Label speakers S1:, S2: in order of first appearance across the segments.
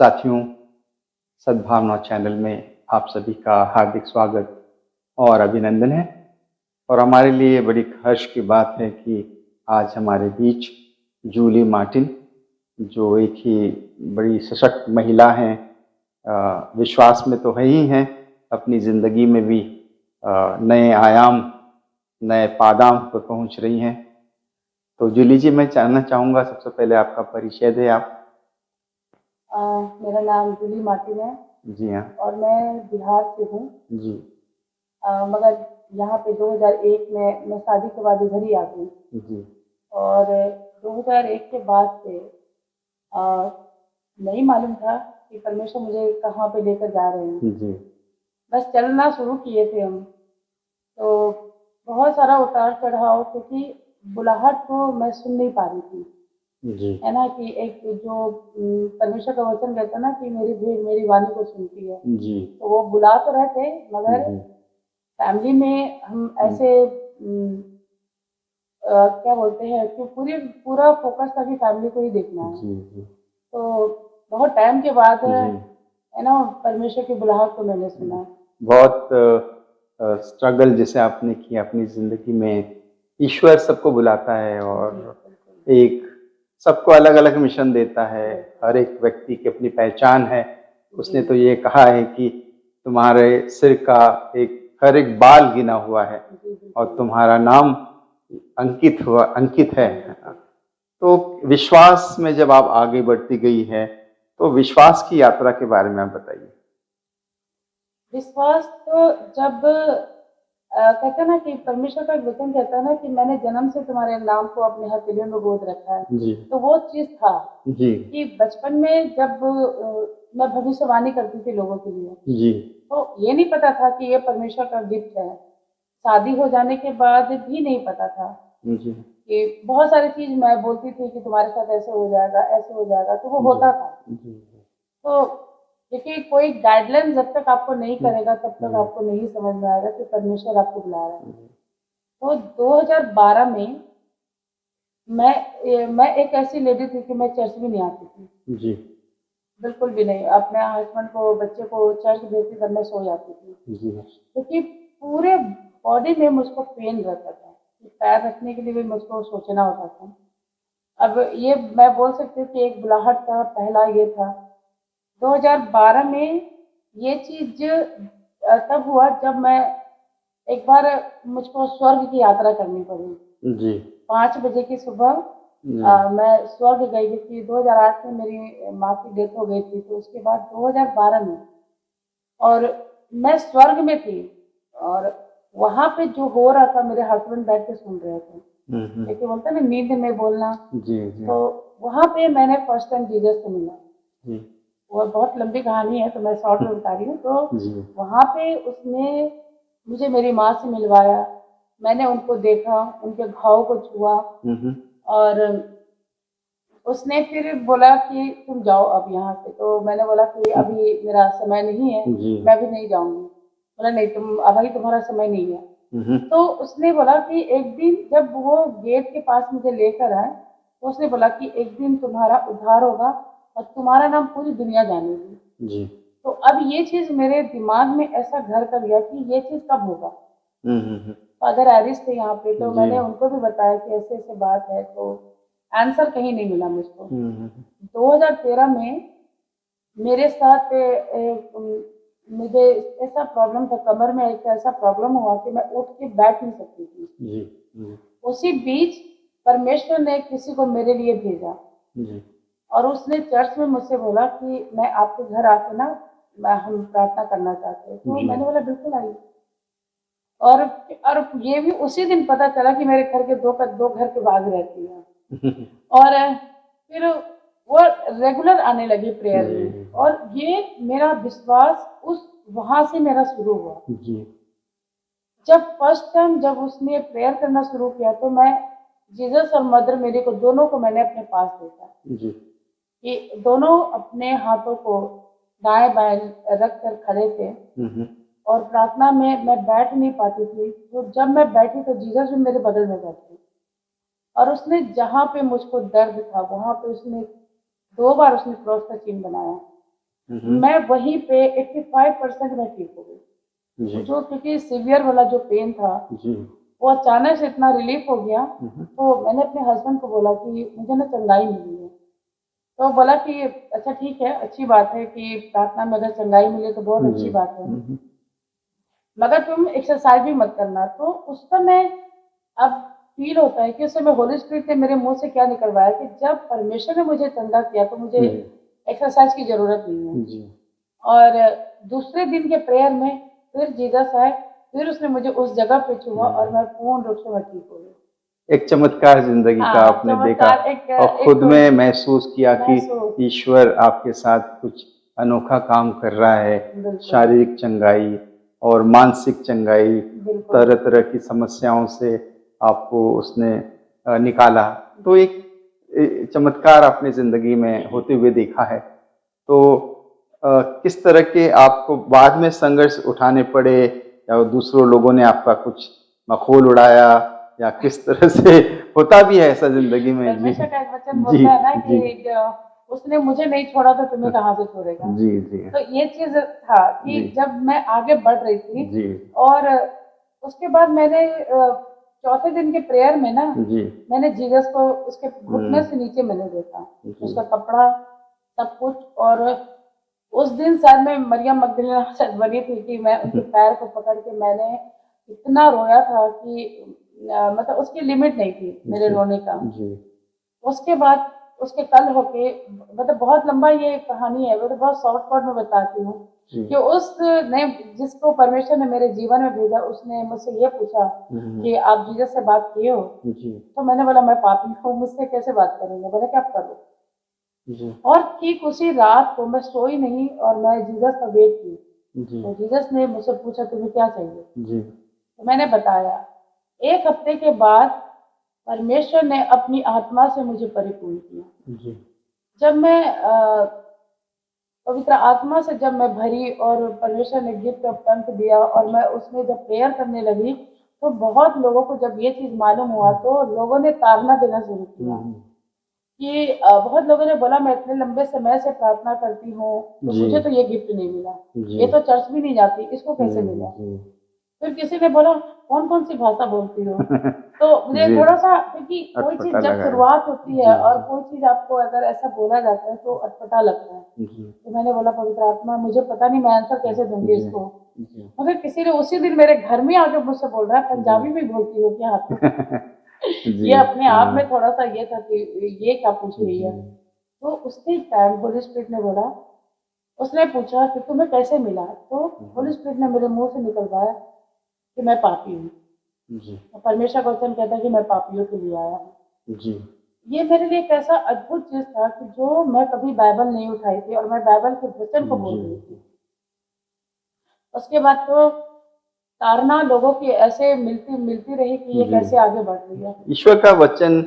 S1: साथियों, सद्भावना चैनल में आप सभी का हार्दिक स्वागत और अभिनंदन है। और हमारे लिए बड़ी हर्ष की बात है कि आज हमारे बीच जूली मार्टिन, जो एक ही बड़ी सशक्त महिला हैं, विश्वास में तो है ही हैं, अपनी ज़िंदगी में भी नए आयाम, नए पादाम पर पहुंच रही हैं। तो जूली जी, मैं जानना चाहूँगा सबसे पहले आपका परिचय दें आप।
S2: मेरा नाम जूली मार्टिन है।
S1: जी हाँ।
S2: और मैं बिहार से हूँ।
S1: जी।
S2: मगर यहाँ पे 2001 में मैं शादी के बाद इधर ही आ गई।
S1: जी।
S2: और 2001 के बाद से नहीं मालूम था कि परमेश्वर मुझे कहाँ पे लेकर जा रहे हैं।
S1: जी।
S2: बस चलना शुरू किए थे हम, तो बहुत सारा उतार चढ़ाव, क्योंकि बुलाहट को मैं सुन नहीं पा रही थी।
S1: जी।
S2: है ना, कि एक जो परमेश्वर का वचन कहता है ना कि मेरी भीड़ मेरी वाणी को सुनती है।
S1: जी।
S2: तो वो बुला तो रहे थे, मगर फैमिली में हम ऐसे क्या बोलते हैं कि पूरा फोकस था कि फैमिली को ही देखना है।
S1: जी। जी।
S2: तो बहुत टाइम के बाद है ना, परमेश्वर की बुलाहट को मैंने सुना।
S1: बहुत स्ट्रगल जैसे आपने किया अपनी जिंदगी में। ईश्वर सबको बुलाता है और एक सबको अलग अलग मिशन देता है। हर एक व्यक्ति की अपनी पहचान है। उसने तो ये कहा है कि तुम्हारे सिर का हर एक बाल गिना हुआ है और तुम्हारा नाम अंकित है। तो विश्वास में जब आप आगे बढ़ती गई है, तो विश्वास की यात्रा के बारे में आप बताइए।
S2: विश्वास तो जब कहते हैं ना कि परमेश्वर का वचन कहता है ना कि मैंने जन्म से तुम्हारे नाम को अपने हथेलियों में गोद रखा है।
S1: जी।
S2: तो वो चीज था
S1: जी।
S2: कि बचपन में जब मैं भविष्यवाणी करती थी लोगों के लिए,
S1: जी।
S2: तो ये नहीं पता था कि ये परमेश्वर का गिफ्ट है। शादी हो जाने के बाद भी नहीं पता था। जी। कि बहुत सारी चीज मैं बोलती थी कि तुम्हारे साथ ऐसे हो जाएगा, ऐसे हो जाएगा, तो वो होता था। जी। तो देखिए, कोई गाइडलाइन जब तक आपको नहीं करेगा तब तक आपको नहीं समझ में आएगा कि परमेश्वर आपको बुला रहा है। तो 2012 में मैं एक ऐसी लेडी थी कि मैं चर्च भी नहीं आती थी। जी। बिल्कुल भी नहीं। अपने हस्बैंड को, बच्चे को चर्च भेजती तब मैं सो जाती थी। जी। क्योंकि पूरे बॉडी में मुझको पेन रहता था, पैर रखने के लिए भी मुझको सोचना होता था। अब ये मैं बोल सकती हूँ कि एक बुलाहट का पहला ये था। 2012 में ये चीज तब हुआ जब मैं एक बार मुझको स्वर्ग की यात्रा करनी पड़ी। जी। 5 बजे की सुबह मैं स्वर्ग गई, क्योंकि 2008 में मेरी माँ की डेथ हो गई थी। तो उसके बाद 2012 में, और मैं स्वर्ग में थी, और वहां पे जो हो रहा था मेरे हस्बैंड बैठ के सुन रहे थे। लेकिन बोलते ना नींद में बोलना। जी। तो वहां पे मैंने फर्स्ट टाइम जीसस से मिला। जी। वो बहुत लंबी कहानी है, तो मैं शॉर्ट में बता रही हूँ। तो वहां पे उसने मुझे मेरी माँ से मिलवाया। मैंने उनको देखा, उनके घाव को छुआ, और उसने फिर बोला कि तुम जाओ अब यहाँ से। तो मैंने बोला कि अभी मेरा समय नहीं है, मैं भी नहीं जाऊंगी। बोला नहीं, तुम अभी तुम्हारा समय नहीं है। तो उसने बोला कि एक दिन जब वो गेट के पास मुझे लेकर आए, तो उसने बोला कि एक दिन तुम्हारा उद्धार होगा और तुम्हारा नाम पूरी दुनिया जानेगी। जी। तो अब ये चीज मेरे दिमाग में ऐसा घर कर गया कि ये चीज कब होगा। फादर एरिस थे यहाँ पे, तो मैंने उनको भी बताया कि ऐसे ऐसे बात है। तो आंसर कहीं नहीं मिला मुझको। 2013 में मेरे साथ मुझे ऐसा प्रॉब्लम था, कमर में एक ऐसा प्रॉब्लम हुआ कि मैं उठ के बैठ नहीं सकती थी। जी। उसी बीच परमेश्वर ने किसी को मेरे लिए भेजा। जी। और उसने चर्च में मुझसे बोला कि मैं आपके घर आके ना हम प्रार्थना करना चाहते हैं। तो मैंने बोला बिल्कुल आइए। और ये भी उसी दिन पता चला कि मेरे घर के दो घर के बाहर रहती है। और फिर वो रेगुलर आने लगी प्रेयर में, और ये मेरा विश्वास उस वहां से मेरा शुरू हुआ। जी। जब फर्स्ट टाइम जब उसने प्रेयर करना शुरू किया, तो मैं जीसस और मदर मेरी को दोनों को मैंने अपने पास देखा। जी। कि दोनों अपने हाथों को दाएं बाएं रख कर खड़े थे, और प्रार्थना में मैं बैठ नहीं पाती थी। तो जब मैं बैठी तो जीसस भी मेरे बगल में बैठे, और उसने जहाँ पे मुझको दर्द था वहां पे उसने 2 बार उसने क्रॉस का चिन्ह बनाया। मैं वहीं पे 85% में ठीक हो गई।
S1: जी
S2: जो क्योंकि सीवियर वाला जो पेन था
S1: जी
S2: वो अचानक से इतना रिलीफ हो गया। तो मैंने अपने हस्बैंड को बोला कि मुझे ना चंगाई मिली है। तो बोला कि अच्छा ठीक है, अच्छी बात है कि प्रार्थना में अगर चंगाई मिले तो बहुत अच्छी बात है, मगर तुम एक्सरसाइज भी मत करना। तो उस समय अब फील होता है कि उस समय होली स्पिरिट ने मेरे मुंह से क्या निकलवाया कि जब परमेश्वर ने मुझे चंगा किया तो मुझे एक्सरसाइज की जरूरत नहीं है।
S1: जी
S2: और दूसरे दिन के प्रेयर में फिर जीसस आए, फिर उसने मुझे उस जगह पे छुआ और मैं पूर्ण रूप से मैं ठीक हो गई।
S1: एक चमत्कार जिंदगी का
S2: हाँ,
S1: आपने देखा
S2: चमत्कार एक
S1: और खुद में महसूस किया कि
S2: महसूस
S1: ईश्वर आपके साथ कुछ अनोखा काम कर रहा है।
S2: बिल्कुल
S1: शारीरिक चंगाई और मानसिक चंगाई,
S2: बिल्कुल
S1: तरह तरह की समस्याओं से आपको उसने निकाला। तो एक चमत्कार अपनी जिंदगी में होते हुए देखा है। तो किस तरह के आपको बाद में संघर्ष उठाने पड़े या दूसरों लोगों ने आपका कुछ मखौल उड़ाया या किस तरह से होता भी है ऐसा जिंदगी में? जी
S2: परमेश्वर का एक वचन
S1: जी
S2: बोलता है ना
S1: जी
S2: कि उसने मुझे नहीं छोड़ा तो तुम्हें कहाँ से छोड़ेगा।
S1: जी जी
S2: तो ये चीज था कि
S1: जी
S2: जब मैं आगे बढ़ रही थी
S1: जी
S2: और उसके बाद मैंने चौथे दिन के प्रेयर में ना
S1: जी
S2: मैंने जीसस को उसके घुटने से नीचे मैंने देखा, उसका कपड़ा सब कुछ। और उस दिन शायद मैं मरियम मगदलीना शायद बनी थी कि मैं उनके पैर को पकड़ के मैंने इतना रोया था कि मतलब उसकी लिमिट नहीं थी मेरे रोने का।
S1: जी
S2: उसके बाद उसके कल होके मतलब बहुत लंबा ये कहानी है, वो तो बहुत शॉर्ट कट में बताती हूँ कि उसने जिसको परमेश्वर ने मेरे जीवन में भेजा उसने मुझसे ये पूछा कि आप जीसस से बात किए हो? तो मैंने बोला मैं पापी हूँ, मुझसे कैसे बात करेंगे। बोला क्या करो। और ठीक उसी रात को मैं सोई नहीं और मैं जीसस का वेट की। तो जीसस ने मुझसे पूछा तुम्हें क्या चाहिए? तो मैंने बताया। एक हफ्ते के बाद परमेश्वर ने अपनी आत्मा से मुझे परिपूर्ण किया। जब मैं पवित्र आत्मा से जब मैं भरी और परमेश्वर ने गिफ्ट ऑफ टंग दिया और मैं उसमें जब प्रेयर करने लगी तो बहुत लोगों को जब ये चीज मालूम हुआ तो लोगों ने ताड़ना देना शुरू किया कि बहुत लोगों ने बोला मैं इतने लंबे समय से प्रार्थना करती हूँ तो मुझे तो ये गिफ्ट नहीं मिला, ये तो चर्च भी नहीं जाती, इसको कैसे मिला? फिर किसी ने बोला कौन कौन सी भाषा बोलती हो? तो मुझे थोड़ा सा, क्योंकि कोई चीज जब शुरुआत होती है और कोई चीज आपको अगर ऐसा बोला जाता है तो अटपटा लगता है। तो मैंने बोला पवित्र आत्मा मुझे पता नहीं मैं आंसर कैसे दूंगी इसको। मगर किसी ने उसी दिन मेरे घर में आके मुझसे बोल रहा है पंजाबी में बोलती हो क्या? ये अपने आप में थोड़ा सा ये था कि ये क्या पूछ रही है। तो उसके टाइम होली स्पिरिट ने बोला, उसने पूछा कि तुम्हें कैसे मिला? तो होली स्पिरिट ने मेरे मुंह से निकलवाया कि मैं पापी हूँ। परमेश्वर का वचन कहता है कि मैं पापियों के लिए आया हूँ। ये मेरे लिए एक ऐसा अद्भुत चीज था कि जो मैं कभी बाइबल नहीं उठाई थी और मैं बाइबल के वचन को बोल रही थी। उसके बाद तो तारना लोगों की ऐसे मिलती मिलती रही कि ये कैसे आगे बढ़ रही है।
S1: ईश्वर का वचन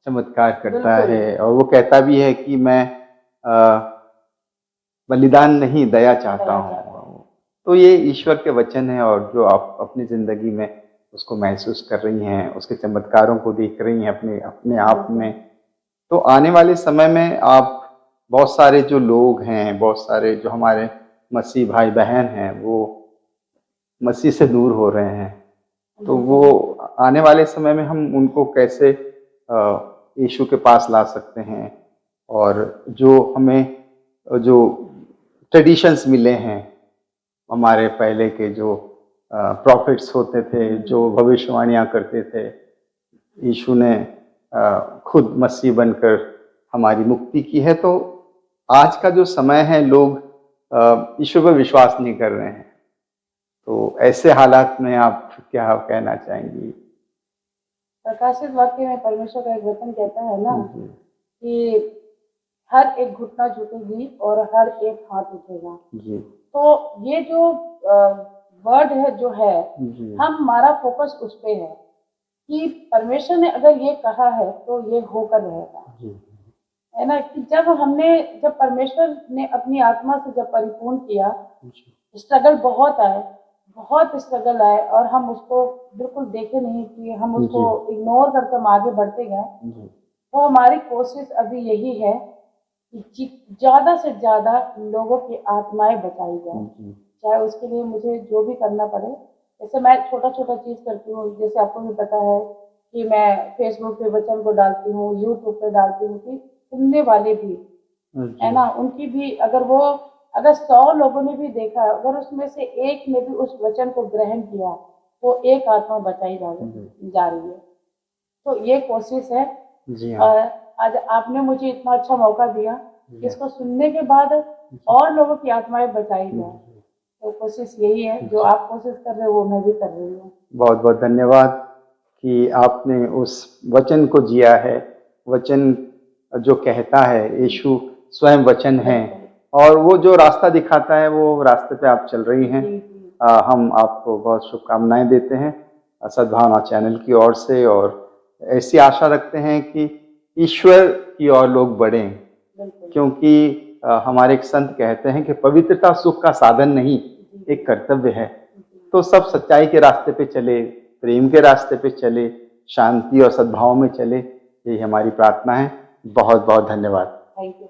S1: चमत्कार करता है और वो कहता भी है कि मैं बलिदान नहीं दया चाहता हूँ। तो ये ईश्वर के वचन है और जो आप अपनी जिंदगी में उसको महसूस कर रही हैं, उसके चमत्कारों को देख रही हैं अपने अपने आप में। तो आने वाले समय में आप बहुत सारे जो लोग हैं, बहुत सारे जो हमारे मसीह भाई बहन हैं वो मसीह से दूर हो रहे हैं। तो वो आने वाले समय में हम उनको कैसे यीशु के पास ला सकते हैं और जो हमें जो ट्रेडिशंस मिले हैं हमारे पहले के जो प्रॉफिट्स होते थे, जो भविष्यवाणियाँ करते थे, यीशु ने खुद मसीह बनकर हमारी मुक्ति की है। तो आज का जो समय है लोग यीशु पर विश्वास नहीं कर रहे हैं। तो ऐसे हालात में आप क्या कहना चाहेंगी?
S2: प्रकाशित वाक्य में परमेश्वर का एक वचन कहता है ना कि हर एक घुटना झुकेगी और हर एक हाथ उठेगा। तो ये जो वर्ड है जो है हमारा फोकस उस पे है कि परमेश्वर ने अगर ये कहा है तो ये होकर रहेगा, है ना। कि जब परमेश्वर ने अपनी आत्मा से जब परिपूर्ण किया, स्ट्रगल बहुत आए, बहुत स्ट्रगल आए और हम उसको बिल्कुल देखे नहीं कि हम उसको इग्नोर करके हम आगे बढ़ते गए। तो हमारी कोशिश अभी यही है कि ज्यादा से ज्यादा लोगों की आत्माएं बचाई जाए,
S1: जी
S2: चाहे उसके लिए मुझे जो भी करना पड़े। जैसे मैं छोटा छोटा चीज करती हूँ, जैसे आपको भी पता है कि मैं फेसबुक पे वचन को डालती हूँ, यूट्यूब पे डालती हूँ, कि सुनने वाले भी है
S1: जी
S2: ना, उनकी भी अगर 100 लोगों ने भी देखा, अगर उसमें से एक ने भी उस वचन को ग्रहण किया, वो एक आत्मा बचाई जा रही है। तो ये कोशिश है।
S1: जी हाँ
S2: और आज आपने मुझे इतना अच्छा मौका दिया कि इसको सुनने के बाद और लोगों की आत्माएं बचाई जाए। तो कोशिश यही है, जो आप कोशिश कर रहे हो वो मैं भी कर रही हूँ।
S1: बहुत बहुत धन्यवाद कि आपने उस वचन को जिया है। वचन जो कहता है, यीशु स्वयं वचन है और वो जो रास्ता दिखाता है वो रास्ते पे आप चल रही हैं।
S2: जी जी
S1: हम आपको बहुत शुभकामनाएं देते हैं सद्भावना चैनल की ओर से, और ऐसी आशा रखते हैं कि ईश्वर की ओर लोग बढ़ें,
S2: बिल्कुल।
S1: क्योंकि हमारे एक संत कहते हैं कि पवित्रता सुख का साधन नहीं, एक कर्तव्य है। तो सब सच्चाई के रास्ते पे चले, प्रेम के रास्ते पे चले, शांति और सद्भाव में चले, यही हमारी प्रार्थना है। बहुत बहुत धन्यवाद।
S2: Thank you.